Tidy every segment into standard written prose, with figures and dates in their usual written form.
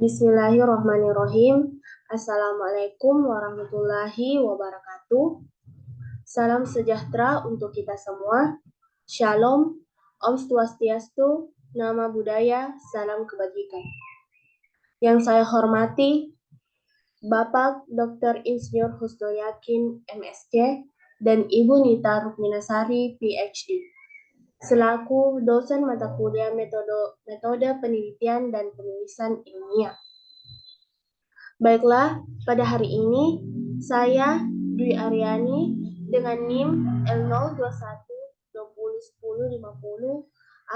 Bismillahirrahmanirrahim. Assalamualaikum warahmatullahi wabarakatuh. Salam sejahtera untuk kita semua. Shalom, Om Swastiastu, Nama Budaya, Salam Kebajikan. Yang saya hormati Bapak Dr. Insinyur Husnul Yakin, MSc, dan Ibu Nita Rukminasari, PhD, selaku dosen mata kuliah metode penelitian dan penulisan ilmiah. Baiklah, pada hari ini saya Dwi Aryani dengan NIM L021201050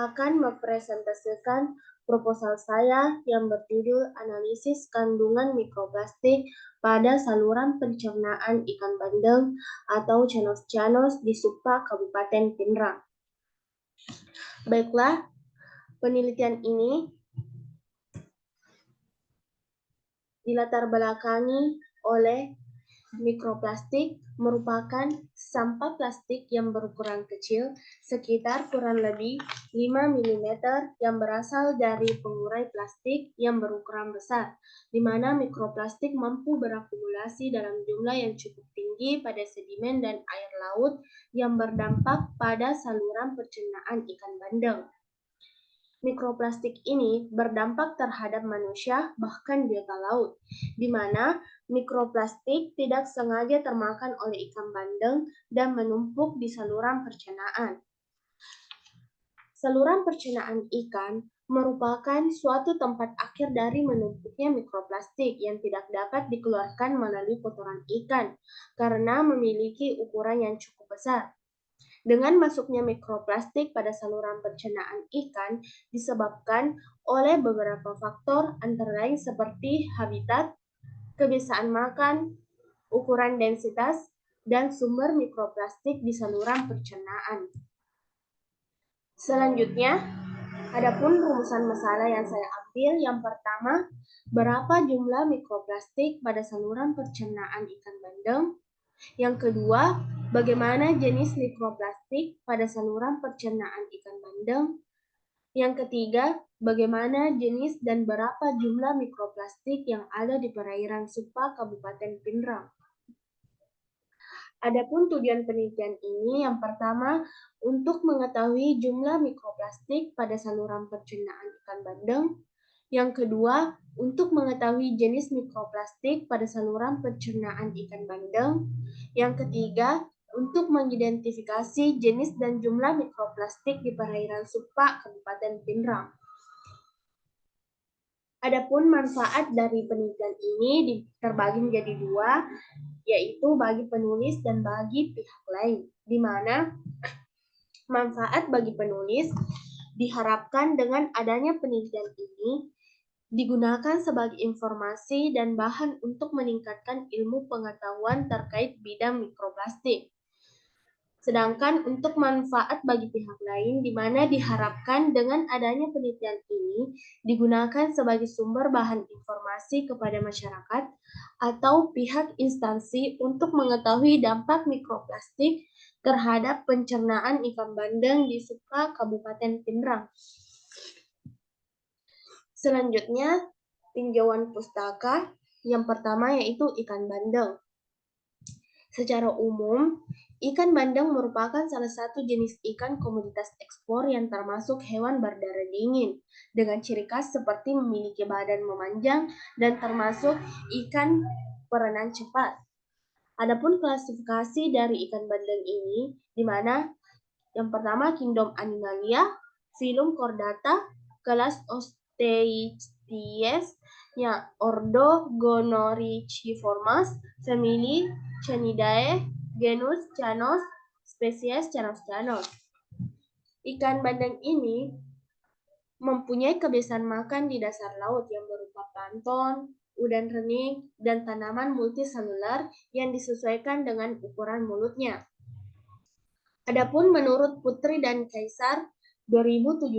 akan mempresentasikan proposal saya yang berjudul Analisis Kandungan Mikroplastik pada Saluran Pencernaan Ikan Bandeng atau Chanos-Chanos di Supa, Kabupaten Pinrang. Baiklah, penelitian ini dilatar belakangi oleh mikroplastik merupakan sampah plastik yang berukuran kecil sekitar kurang lebih 5 mm yang berasal dari pengurai plastik yang berukuran besar, di mana mikroplastik mampu berakumulasi dalam jumlah yang cukup tinggi pada sedimen dan air laut yang berdampak pada saluran pencernaan ikan bandeng. Mikroplastik ini berdampak terhadap manusia bahkan biota laut, di mana mikroplastik tidak sengaja termakan oleh ikan bandeng dan menumpuk di saluran pencernaan. Saluran pencernaan ikan merupakan suatu tempat akhir dari menumpuknya mikroplastik yang tidak dapat dikeluarkan melalui kotoran ikan karena memiliki ukuran yang cukup besar. Dengan masuknya mikroplastik pada saluran pencernaan ikan disebabkan oleh beberapa faktor antara lain seperti habitat, kebiasaan makan, ukuran densitas, dan sumber mikroplastik di saluran pencernaan. Selanjutnya, adapun rumusan masalah yang saya ambil yang pertama, berapa jumlah mikroplastik pada saluran pencernaan ikan bandeng? Yang kedua, bagaimana jenis mikroplastik pada saluran pencernaan ikan bandeng? Yang ketiga, bagaimana jenis dan berapa jumlah mikroplastik yang ada di perairan Supa, Kabupaten Pinrang? Adapun tujuan penelitian ini yang pertama, untuk mengetahui jumlah mikroplastik pada saluran pencernaan ikan bandeng. Yang kedua, untuk mengetahui jenis mikroplastik pada saluran pencernaan ikan bandeng. Yang ketiga, untuk mengidentifikasi jenis dan jumlah mikroplastik di perairan Supa, Kabupaten Pinrang. Adapun manfaat dari penelitian ini terbagi menjadi dua, yaitu bagi penulis dan bagi pihak lain, di mana manfaat bagi penulis diharapkan dengan adanya penelitian ini digunakan sebagai informasi dan bahan untuk meningkatkan ilmu pengetahuan terkait bidang mikroplastik. Sedangkan untuk manfaat bagi pihak lain, di mana diharapkan dengan adanya penelitian ini digunakan sebagai sumber bahan informasi kepada masyarakat atau pihak instansi untuk mengetahui dampak mikroplastik terhadap pencernaan ikan bandeng di Supa, Kabupaten Pinrang. Selanjutnya, tinjauan pustaka yang pertama yaitu ikan bandeng. Secara umum, ikan bandeng merupakan salah satu jenis ikan komoditas ekspor yang termasuk hewan berdarah dingin, dengan ciri khas seperti memiliki badan memanjang dan termasuk ikan perenang cepat. Adapun klasifikasi dari ikan bandeng ini, di mana yang pertama Kingdom Animalia, Phylum Chordata, kelas Osteichthyes, ordo Gonorrhiciformes, famili Canidae, genus Chanos, spesies Chanos-Chanos. Ikan bandeng ini mempunyai kebiasaan makan di dasar laut yang berupa plankton, udang rening, dan tanaman multiselular yang disesuaikan dengan ukuran mulutnya. Adapun menurut Putri dan Kaisar 2017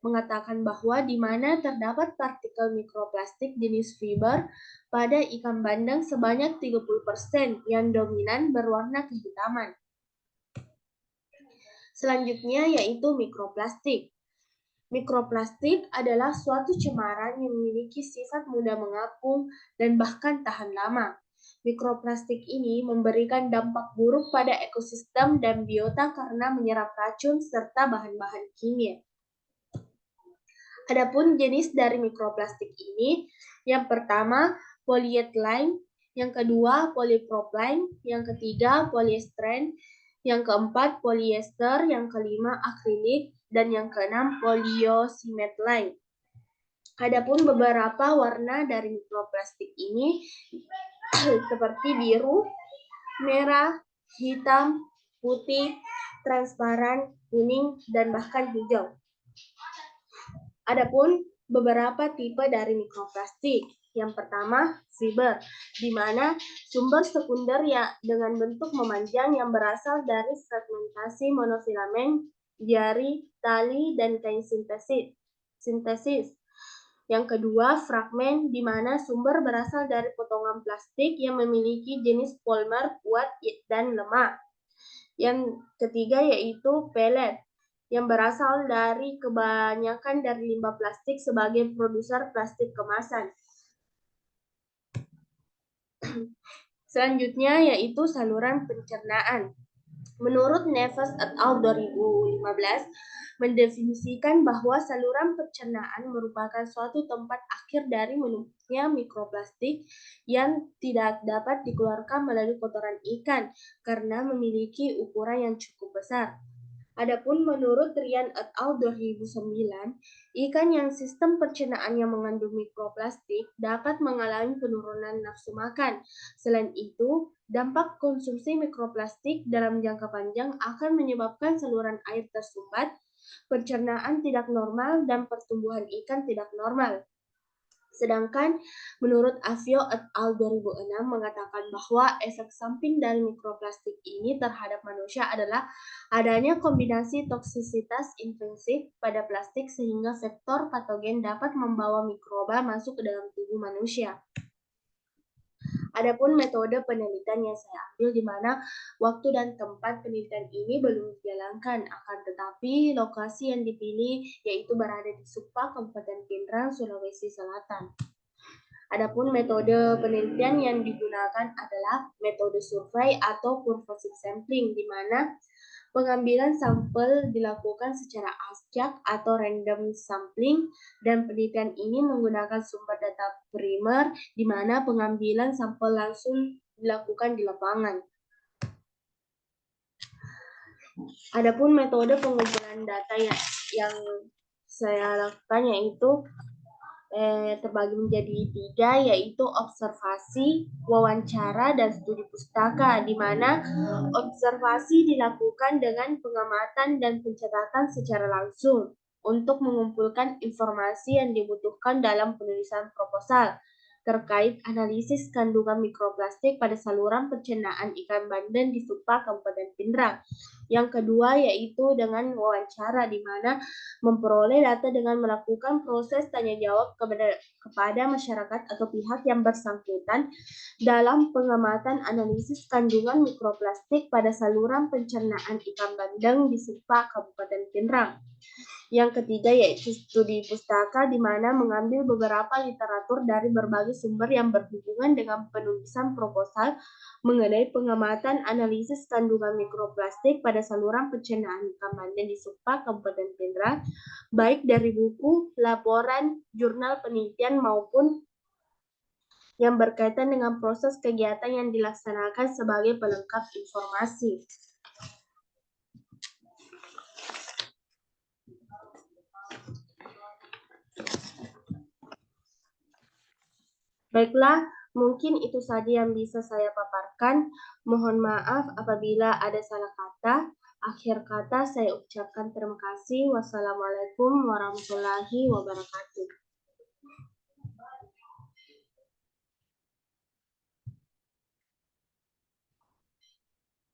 mengatakan bahwa di mana terdapat partikel mikroplastik jenis fiber pada ikan bandeng sebanyak 30% yang dominan berwarna kehitaman. Selanjutnya yaitu mikroplastik. Mikroplastik adalah suatu cemaran yang memiliki sifat mudah mengapung dan bahkan tahan lama. Mikroplastik ini memberikan dampak buruk pada ekosistem dan biota karena menyerap racun serta bahan-bahan kimia. Adapun jenis dari mikroplastik ini, yang pertama polyethylene, yang kedua polypropylene, yang ketiga polyester, yang keempat polyester, yang kelima akrilik, dan yang keenam polyosimetylene. Adapun beberapa warna dari mikroplastik ini seperti biru, merah, hitam, putih, transparan, kuning, dan bahkan hijau. Adapun beberapa tipe dari mikroplastik. Yang pertama, fiber, di mana sumber sekunder ya dengan bentuk memanjang yang berasal dari fragmentasi monofilamen, jari, tali, dan kain sintesis. Yang kedua, fragmen, di mana sumber berasal dari potongan plastik yang memiliki jenis polimer kuat dan lemah. Yang ketiga yaitu pellet, yang berasal dari kebanyakan dari limbah plastik sebagai produser plastik kemasan. Selanjutnya yaitu saluran pencernaan. Menurut Neves et al. 2015, mendefinisikan bahwa saluran pencernaan merupakan suatu tempat akhir dari menumpuknya mikroplastik yang tidak dapat dikeluarkan melalui kotoran ikan karena memiliki ukuran yang cukup besar. Adapun menurut Ryan et al. 2009, ikan yang sistem pencernaannya mengandung mikroplastik dapat mengalami penurunan nafsu makan. Selain itu, dampak konsumsi mikroplastik dalam jangka panjang akan menyebabkan saluran air tersumbat, pencernaan tidak normal, dan pertumbuhan ikan tidak normal. Sedangkan menurut Avio et al. 2006 mengatakan bahwa efek samping dari mikroplastik ini terhadap manusia adalah adanya kombinasi toksisitas intensif pada plastik sehingga vektor patogen dapat membawa mikroba masuk ke dalam tubuh manusia. Adapun metode penelitian yang saya ambil di mana waktu dan tempat penelitian ini belum dijalankan, akan tetapi lokasi yang dipilih yaitu berada di Supa, Kabupaten Pindrang, Sulawesi Selatan. Adapun metode penelitian yang digunakan adalah metode survei atau purposive sampling, di mana pengambilan sampel dilakukan secara acak atau random sampling, dan penelitian ini menggunakan sumber data primer, di mana pengambilan sampel langsung dilakukan di lapangan. Adapun metode pengumpulan data yang saya lakukan yaitu terbagi menjadi 3, yaitu observasi, wawancara, dan studi pustaka, di mana observasi dilakukan dengan pengamatan dan pencatatan secara langsung untuk mengumpulkan informasi yang dibutuhkan dalam penulisan proposal terkait analisis kandungan mikroplastik pada saluran pencernaan ikan bandeng di Supa, Kabupaten Pindrang. Yang kedua yaitu dengan wawancara, di mana memperoleh data dengan melakukan proses tanya jawab kepada masyarakat atau pihak yang bersangkutan dalam pengamatan analisis kandungan mikroplastik pada saluran pencernaan ikan bandeng di Supa, Kabupaten Pindrang. Yang ketiga yaitu studi pustaka, di mana mengambil beberapa literatur dari berbagai sumber yang berhubungan dengan penulisan proposal mengenai pengamatan analisis kandungan mikroplastik pada saluran pencernaan ikan bandeng di Supa, Kabupaten Pindrang, baik dari buku, laporan, jurnal penelitian maupun yang berkaitan dengan proses kegiatan yang dilaksanakan sebagai pelengkap informasi. Baiklah, mungkin itu saja yang bisa saya paparkan. Mohon maaf apabila ada salah kata. Akhir kata saya ucapkan terima kasih. Wassalamualaikum warahmatullahi wabarakatuh.